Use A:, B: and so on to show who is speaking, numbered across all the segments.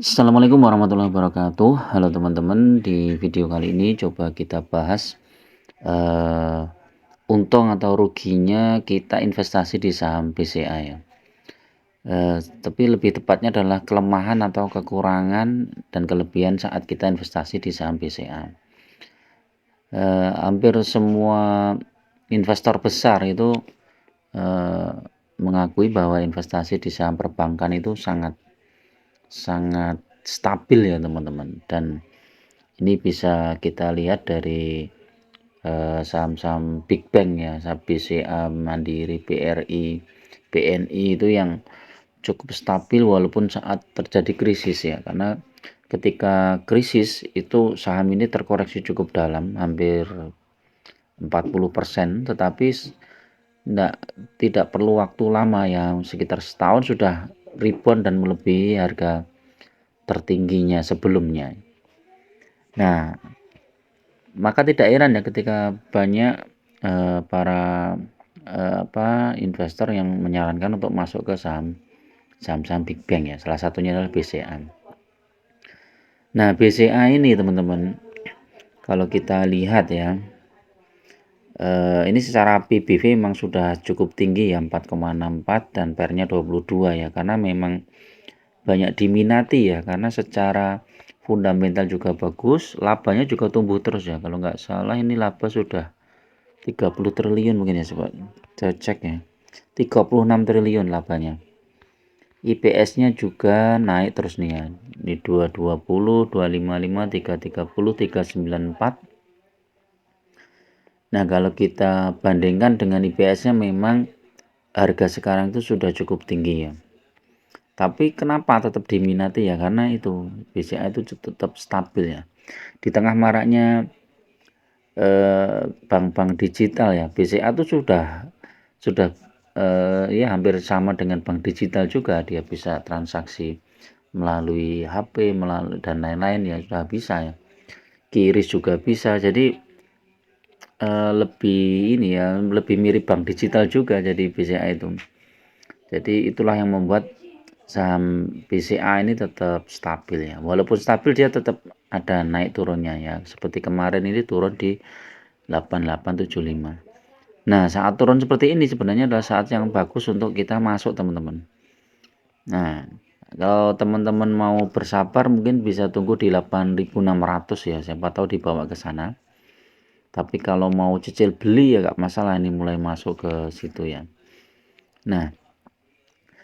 A: Assalamualaikum warahmatullahi wabarakatuh. Halo teman-teman, di video kali ini coba kita bahas untung atau ruginya kita investasi di saham BCA ya. Tapi lebih tepatnya adalah kelemahan atau kekurangan dan kelebihan saat kita investasi di saham BCA. Hampir semua investor besar itu mengakui bahwa investasi di saham perbankan itu sangat stabil ya teman-teman, dan ini bisa kita lihat dari saham-saham big bank ya, BCA, Mandiri, BRI, BNI itu yang cukup stabil walaupun saat terjadi krisis ya, karena ketika krisis itu saham ini terkoreksi cukup dalam, hampir 40%, tetapi tidak perlu waktu lama ya, sekitar setahun sudah rebound dan melebihi harga tertingginya sebelumnya. Nah, maka tidak heran ya ketika banyak para investor yang menyarankan untuk masuk ke saham-saham big bank ya. Salah satunya adalah BCA. Nah, BCA ini teman-teman, kalau kita lihat ya, ini secara PBV memang sudah cukup tinggi ya, 4,64 dan PER-nya 22 ya, karena memang banyak diminati ya, karena secara fundamental juga bagus, labanya juga tumbuh terus ya. Kalau nggak salah ini laba sudah 30 triliun mungkin ya, coba saya cek ya, 36 triliun labanya. IPS-nya juga naik terus nih ya, ini 220, 255, 330, 394. Nah, kalau kita bandingkan dengan IPS-nya memang harga sekarang itu sudah cukup tinggi ya. Tapi kenapa tetap diminati ya? Karena itu BCA itu tetap stabil ya. Di tengah maraknya bank-bank digital ya, BCA itu sudah ya hampir sama dengan bank digital juga, dia bisa transaksi melalui HP, melalui dan lain-lain ya, sudah bisa ya. QRIS juga bisa. Jadi lebih ini ya, lebih mirip bank digital juga jadi BCA itu. Jadi itulah yang membuat saham BCA ini tetap stabil ya. Walaupun stabil dia tetap ada naik turunnya ya. Seperti kemarin ini turun di 8875. Nah, saat turun seperti ini sebenarnya adalah saat yang bagus untuk kita masuk teman-teman. Nah, kalau teman-teman mau bersabar mungkin bisa tunggu di 8.600 ya. Siapa tahu dibawa ke sana. Tapi kalau mau cicil beli ya gak masalah, ini mulai masuk ke situ ya. Nah,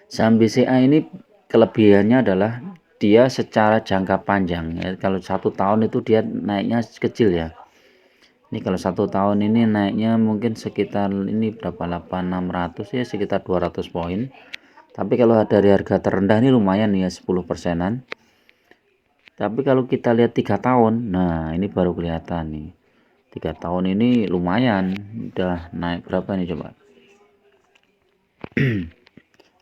A: saham BCA ini kelebihannya adalah dia secara jangka panjang ya. Kalau 1 tahun itu dia naiknya kecil ya. Ini kalau 1 tahun ini naiknya mungkin sekitar ini berapa, 8600 ya, sekitar 200 poin. Tapi kalau dari harga terendah ini lumayan ya, 10%-an. Tapi kalau kita lihat 3 tahun, nah ini baru kelihatan nih. 3 tahun ini lumayan, udah naik berapa nih coba.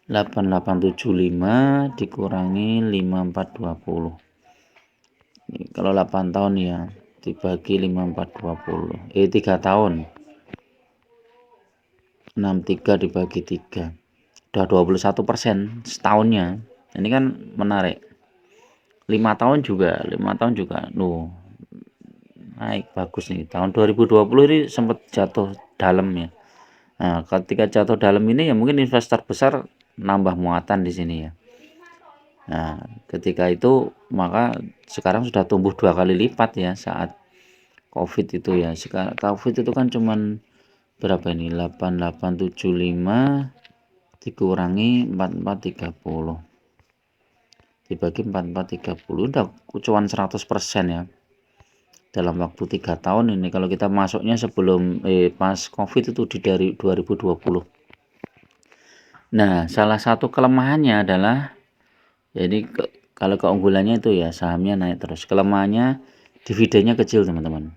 A: 8875 dikurangi 5420. Ini kalau 8 tahun ya, dibagi 5420. 3 tahun. 63 dibagi 3. Udah 21% setahunnya. Ini kan menarik. 5 tahun juga, loh, naik bagus nih. Tahun 2020 ini sempat jatuh dalam ya. Nah, ketika jatuh dalam ini ya mungkin investor besar nambah muatan di sini ya. Nah, ketika itu maka sekarang sudah tumbuh 2 kali lipat ya saat COVID itu ya. Sekarang COVID itu kan cuman berapa ini? 8875 dikurangi 4430. Dibagi 4430 udah cuan 100% ya. Dalam waktu 3 tahun ini, kalau kita masuknya sebelum pas COVID itu dari 2020. Nah, salah satu kelemahannya adalah, jadi kalau keunggulannya itu ya sahamnya naik terus. Kelemahannya dividennya kecil teman-teman.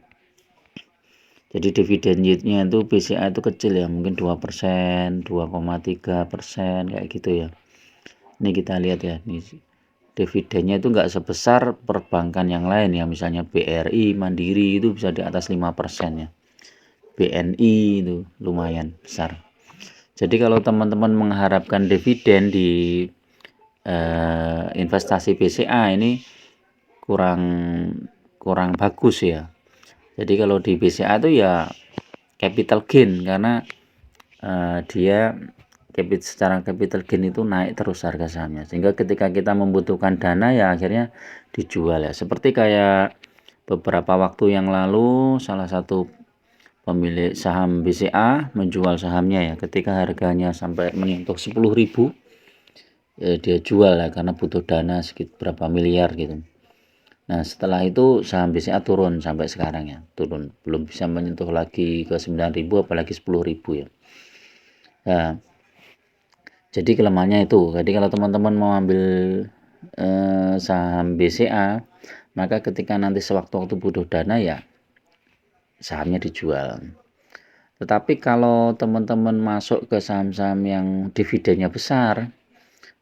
A: Jadi dividen yieldnya itu BCA itu kecil ya, mungkin 2%, 2,3% kayak gitu ya. Ini kita lihat ya, nih dividennya itu enggak sebesar perbankan yang lain ya, misalnya BRI, Mandiri itu bisa di atas 5% ya. BNI itu lumayan besar. Jadi kalau teman-teman mengharapkan dividen di investasi BCA ini kurang bagus ya. Jadi kalau di BCA itu ya capital gain, karena dia secara capital gain itu naik terus harga sahamnya, sehingga ketika kita membutuhkan dana ya akhirnya dijual ya. Seperti kayak beberapa waktu yang lalu salah satu pemilik saham BCA menjual sahamnya ya, ketika harganya sampai menyentuh 10.000 dia jual ya, karena butuh dana sekitar berapa miliar gitu. Nah setelah itu saham BCA turun sampai sekarang ya, turun, belum bisa menyentuh lagi ke 9.000 apalagi 10.000 ya. Nah, jadi kelemahannya itu. Jadi kalau teman-teman mau ambil saham BCA, maka ketika nanti sewaktu-waktu butuh dana ya sahamnya dijual. Tetapi kalau teman-teman masuk ke saham-saham yang dividennya besar,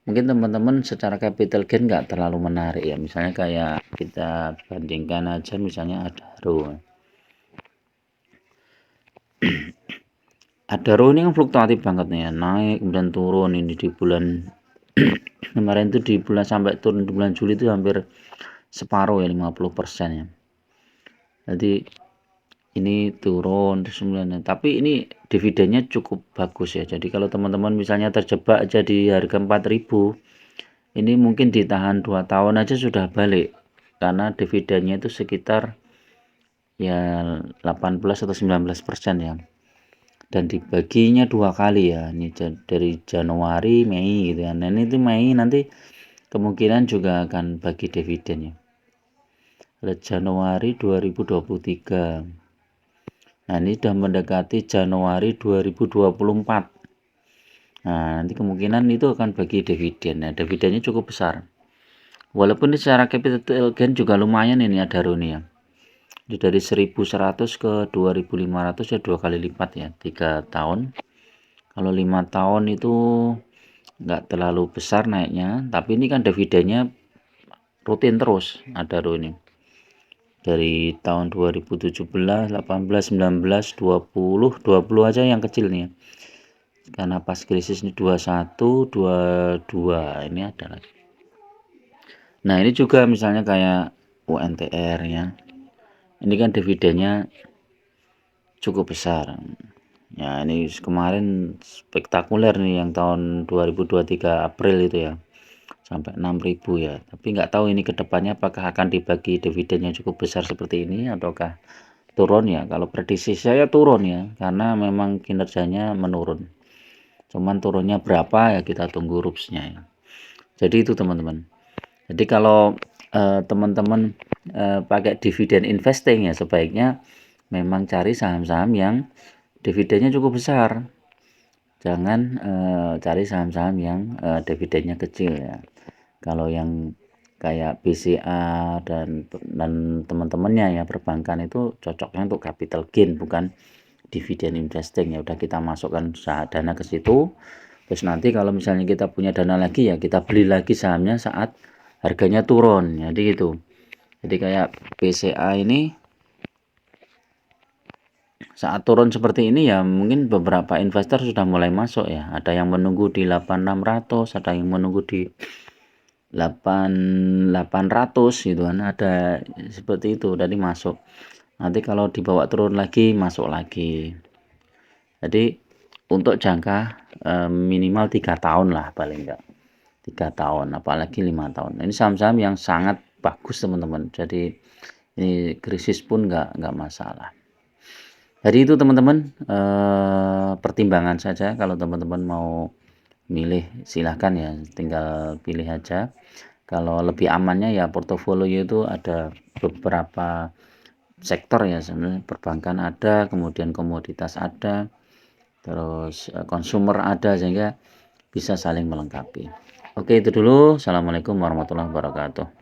A: mungkin teman-teman secara capital gain nggak terlalu menarik ya. Misalnya kayak kita bandingkan aja misalnya Adaro. Adaro ini kan fluktuatif banget nih ya, naik kemudian turun. Ini di bulan kemarin itu, di bulan sampai turun di bulan Juli itu hampir separuh ya, 50% ya. Jadi ini turun terus kemudian, tapi ini dividennya cukup bagus ya. Jadi kalau teman-teman misalnya terjebak aja di harga 4.000, ini mungkin ditahan 2 tahun aja sudah balik, karena dividennya itu sekitar ya 18 atau 19% ya, dan dibaginya 2 kali ya. Ini dari Januari, Mei gitu ya. Nah ini tuh Mei nanti kemungkinan juga akan bagi dividen ya. Januari 2023. Nah ini sudah mendekati Januari 2024. Nah nanti kemungkinan itu akan bagi dividen. Nah dividennya cukup besar. Walaupun ini secara capital gain juga lumayan ini Adaro ya. Jadi dari 1.100 ke 2.500 ya 2 kali lipat ya, 3 tahun. Kalau 5 tahun itu nggak terlalu besar naiknya, tapi ini kan dividennya rutin terus Adaro ini. Dari tahun 2017, 18, 19, 20 aja yang kecil nih ya. Karena pas krisis ini 21, 22 ini ada lagi. Nah ini juga misalnya kayak UNTR ya, ini kan dividennya cukup besar ya. Ini kemarin spektakuler nih yang tahun 2023 April itu ya, sampai 6.000 ya. Tapi nggak tahu ini kedepannya apakah akan dibagi dividennya cukup besar seperti ini ataukah turun ya. Kalau prediksi saya turun ya, karena memang kinerjanya menurun. Cuman turunnya berapa ya kita tunggu RUPS-nya ya. Jadi itu teman-teman. Jadi kalau teman-teman pakai dividen investing ya, sebaiknya memang cari saham-saham yang dividennya cukup besar. Jangan cari saham-saham yang dividennya kecil ya. Kalau yang kayak BCA dan teman-temannya ya, perbankan itu cocoknya untuk capital gain, bukan dividen investing ya. Udah kita masukkan dana ke situ, terus nanti kalau misalnya kita punya dana lagi ya kita beli lagi sahamnya saat harganya turun. Jadi gitu. Jadi kayak BCA ini saat turun seperti ini ya, mungkin beberapa investor sudah mulai masuk ya. Ada yang menunggu di 8.600, ada yang menunggu di 8.800 gitu kan, ada seperti itu. Jadi masuk, nanti kalau dibawa turun lagi masuk lagi. Jadi untuk jangka minimal 3 tahun lah paling enggak, 3 tahun apalagi 5 tahun. Ini saham-saham yang sangat bagus teman-teman, jadi ini krisis pun enggak masalah. Jadi itu teman-teman, pertimbangan saja. Kalau teman-teman mau milih silahkan ya, tinggal pilih aja. Kalau lebih amannya ya portofolio itu ada beberapa sektor ya, sebenarnya perbankan ada, kemudian komoditas ada, terus consumer ada, sehingga bisa saling melengkapi. Oke itu dulu. Assalamualaikum warahmatullahi wabarakatuh.